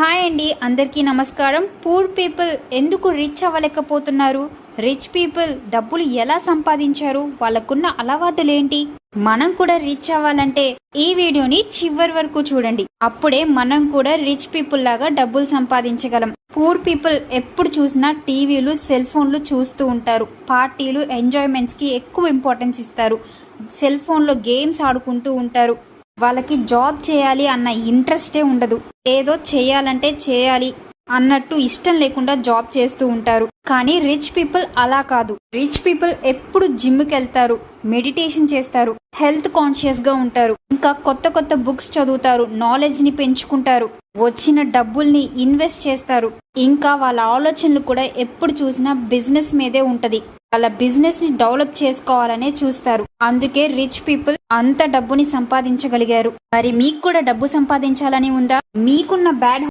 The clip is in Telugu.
హాయ్ అండి, అందరికీ నమస్కారం. పూర్ పీపుల్ ఎందుకు రిచ్ అవ్వలేకపోతున్నారు? రిచ్ పీపుల్ డబ్బులు ఎలా సంపాదించారు? వాళ్ళకున్న అలవాటులేంటి? మనం కూడా రిచ్ అవ్వాలంటే ఈ వీడియోని చివరి వరకు చూడండి. అప్పుడే మనం కూడా రిచ్ పీపుల్ లాగా డబ్బులు సంపాదించగలం. పూర్ పీపుల్ ఎప్పుడు చూసినా టీవీలు, సెల్ ఫోన్లు చూస్తూ ఉంటారు. పార్టీలు, ఎంజాయ్మెంట్స్కి ఎక్కువ ఇంపార్టెన్స్ ఇస్తారు. సెల్ ఫోన్లో గేమ్స్ ఆడుకుంటూ ఉంటారు. వాళ్ళకి జాబ్ చేయాలి అన్న ఇంట్రెస్టే ఉండదు. ఏదో చేయాలంటే చేయాలి అన్నట్టు ఇష్టం లేకుండా జాబ్ చేస్తూ ఉంటారు. కానీ రిచ్ పీపుల్ అలా కాదు. రిచ్ పీపుల్ ఎప్పుడు జిమ్కి వెళ్తారు, మెడిటేషన్ చేస్తారు, హెల్త్ కాన్షియస్ గా ఉంటారు, ఇంకా కొత్త కొత్త బుక్స్ చదువుతారు, నాలెడ్జ్ ని పెంచుకుంటారు, వచ్చిన డబ్బుల్ని ఇన్వెస్ట్ చేస్తారు. ఇంకా వాళ్ళ ఆలోచనలు కూడా ఎప్పుడు చూసినా బిజినెస్ మీదే ఉంటది. వాళ్ళ బిజినెస్ ని డెవలప్ చేసుకోవాలనే చూస్తారు. అందుకే రిచ్ పీపుల్ అంత డబ్బుని సంపాదించగలిగారు. మరి మీకు కూడా డబ్బు సంపాదించాలని ఉందా? మీకున్న బ్యాడ్